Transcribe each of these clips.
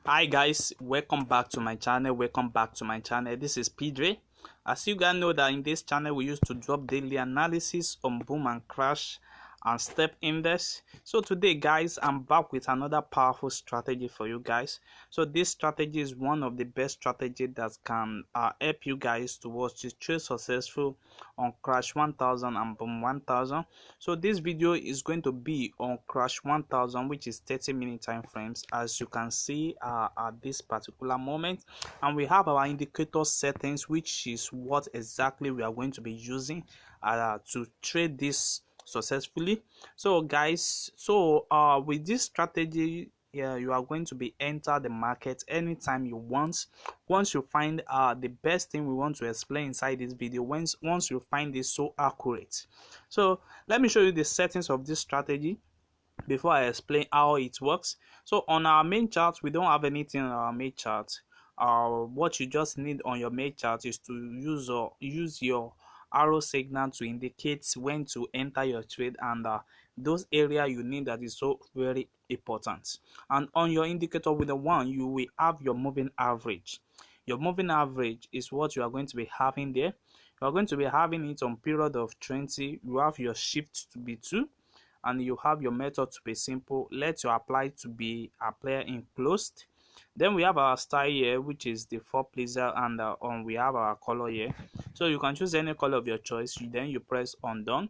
Hi guys, welcome back to my channel. This is Pedre. As you guys know that in this channel we used to drop daily analysis on boom and crash and step index. So today guys, I'm back with another powerful strategy for you guys. So this strategy is one of the best strategy that can help you guys towards to trade successful on crash 1000 and boom 1000. So this video is going to be on crash 1000, which is 30-minute time frames, as you can see at this particular moment. And we have our indicator settings, which is what exactly we are going to be using to trade this successfully. So guys, with this strategy, you are going to be enter the market anytime you want. Once you find the best thing we want to explain inside this video, once you find this so accurate. So let me show you the settings of this strategy before I explain how it works. So on our main chart, we don't have anything on our main chart. What you just need on your main chart is to use your arrow signal to indicate when to enter your trade, and those area you need that is so very important. And on your indicator with the one, you will have your moving average. Your moving average is what you are going to be having there. You are going to be having it on period of 20. You have your shift to be 2, and you have your method to be simple. Let your apply to be apply enclosed. Then we have our style here, which is the four pleaser, and we have our color here. So you can choose any color of your choice. Then you press on done.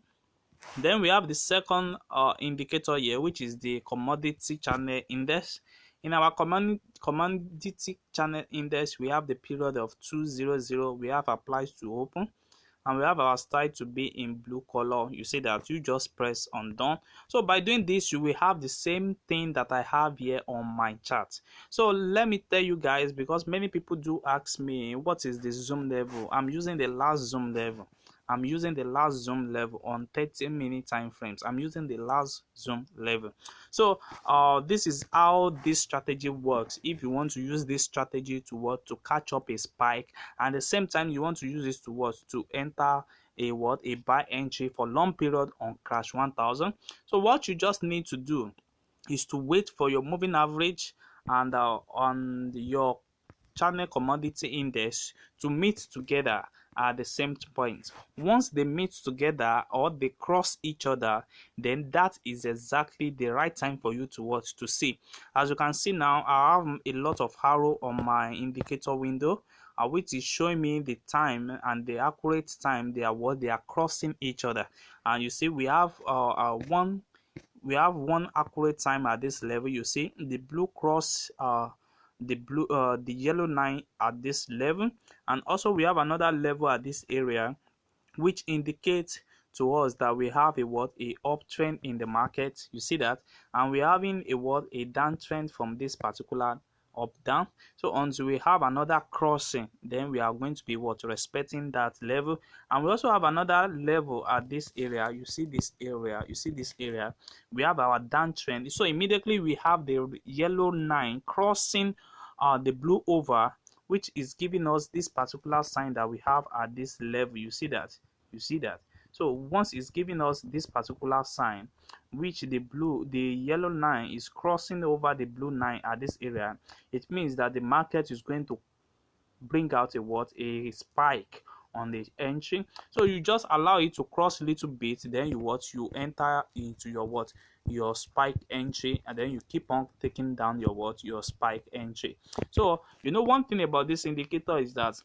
Then we have the second indicator here, which is the commodity channel index. In our commodity channel index, we have the period of 200. We have applies to open, and we have our style to be in blue color. You see that you just press on done. So by doing this, you will have the same thing that I have here on my chart. So let me tell you guys, because many people do ask me what is the zoom level. I'm using the last zoom level. I'm using the last zoom level on 30-minute time frames. I'm using the last zoom level. So this is how this strategy works. If you want to use this strategy to catch up a spike, and at the same time you want to use this to enter a buy entry for long period on crash 1000. So what you just need to do is to wait for your moving average and on your channel commodity index to meet together at the same point. Once they meet together or they cross each other, then that is exactly the right time for you to watch to see. As you can see now, I have a lot of arrow on my indicator window, which is showing me the time and the accurate time they are crossing each other. And you see we have one accurate time at this level. You see the blue cross the yellow line at this level, and also we have another level at this area, which indicates to us that we have a uptrend in the market. You see that, and we're having a downtrend from this particular up down. So until we have another crossing, then we are going to be respecting that level. And we also have another level at this area. You see this area, we have our downtrend. So immediately we have the yellow line crossing the blue over, which is giving us this particular sign that we have at this level. You see that. So once it's giving us this particular sign, which the yellow line is crossing over the blue line at this area, it means that the market is going to bring out a spike on the entry. So you just allow it to cross a little bit, then you enter into your spike entry, and then you keep on taking down your spike entry. So one thing about this indicator is that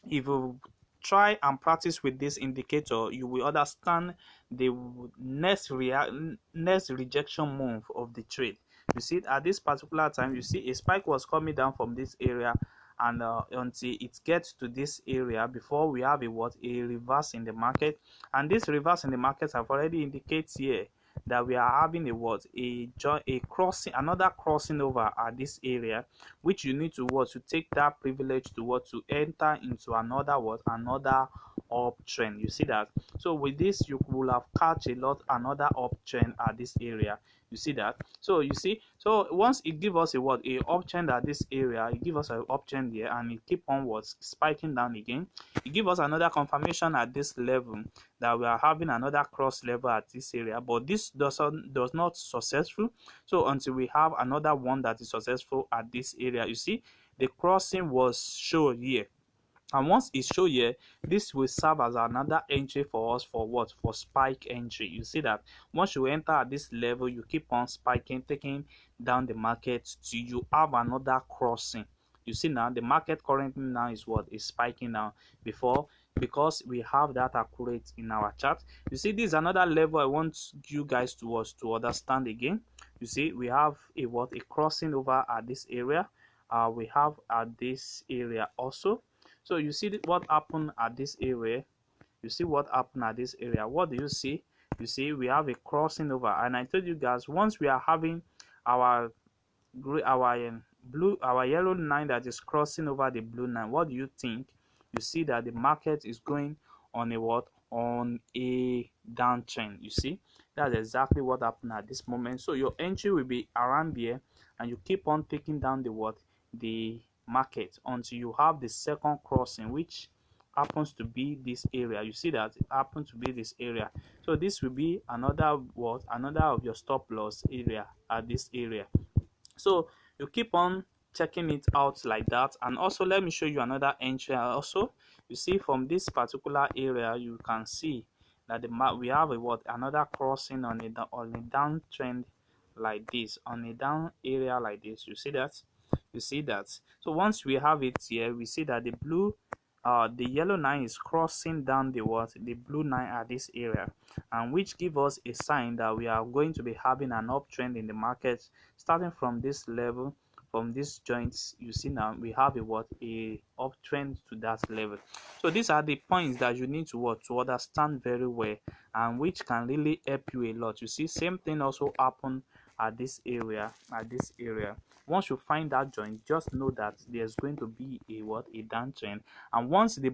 if you try and practice with this indicator, you will understand the next rejection move of the trade. You see, at this particular time, you see a spike was coming down from this area, and until it gets to this area before we have a reverse in the market. And this reverse in the market have already indicates here that we are having another crossing over at this area, which you need to take that privilege to enter into another uptrend. You see that? So with this, you will have catch another uptrend at this area. You see that? So you see, so once it give us a uptrend at this area, it give us an uptrend here, and it keep on spiking down again. It give us another confirmation at this level that we are having another cross level at this area, but this does not successful. So until we have another one that is successful at this area, you see the crossing was shown here. And once it's shown here, this will serve as another entry for us for what? For spike entry. You see that once you enter at this level, you keep on spiking, taking down the market till you have another crossing. You see now the market currently now is what? Is spiking now because we have that accurate in our chart. You see, this is another level I want you guys to understand again. You see, we have a crossing over at this area. We have at this area also. So you see what happened at this area. You see what happened at this area. What do you see? You see we have a crossing over, and I told you guys once we are having our yellow line that is crossing over the blue line, what do you think? You see that the market is going on a downtrend. You see, that's exactly what happened at this moment. So your entry will be around here, and you keep on taking down the market until you have the second crossing, which happens to be this area. You see that it happens to be this area. So this will be another of your stop loss area at this area. So you keep on checking it out like that. And also let me show you another entry also. You see from this particular area, you can see that we have another crossing on a downtrend like this, on a down area like this. You see that? You see that? So once we have it here, we see that the yellow line is crossing down the blue line at this area, and which give us a sign that we are going to be having an uptrend in the market starting from this level. From these joints, you see now we have a uptrend to that level. So these are the points that you need to understand very well, and which can really help you a lot. You see, same thing also happen at this area. Once you find that joint, just know that there's going to be a downtrend. And once the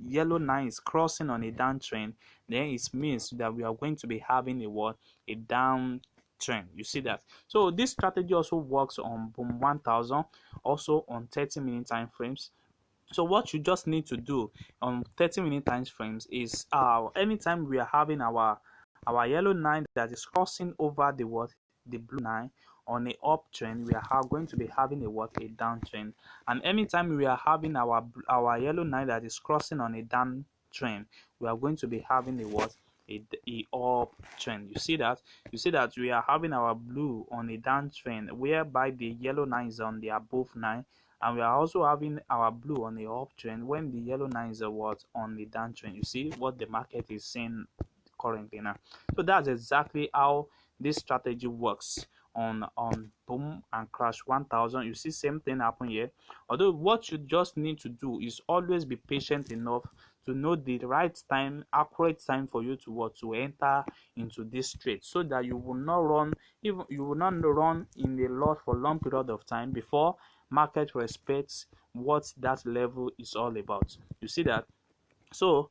yellow line is crossing on a downtrend, then it means that we are going to be having a downtrend. You see that? So this strategy also works on boom 1000, also on 30-minute time frames. So what you just need to do on 30-minute time frames is anytime we are having our yellow line that is crossing over the blue line on a uptrend, we are going to be having a downtrend. And anytime we are having our yellow line that is crossing on a downtrend, we are going to be having a uptrend. You see that we are having our blue on a downtrend, whereby the yellow line is on the above line, and we are also having our blue on the uptrend when the yellow line is on the downtrend. You see what the market is saying currently now. So that's exactly how this strategy works on boom and crash 1000. You see same thing happen here. Although what you just need to do is always be patient enough to know the right time, accurate time for you to enter into this trade, so that you will not run in a loss for long period of time before market respects what that level is all about. You see that? So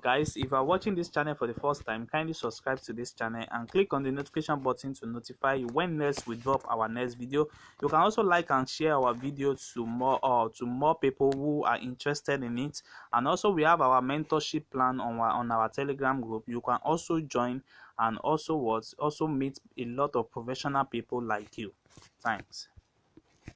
guys, if you are watching this channel for the first time, kindly subscribe to this channel and click on the notification button to notify you when next we drop our next video. You can also like and share our video to more people who are interested in it. And also we have our mentorship plan on our Telegram group. You can also join and also meet a lot of professional people like you. Thanks.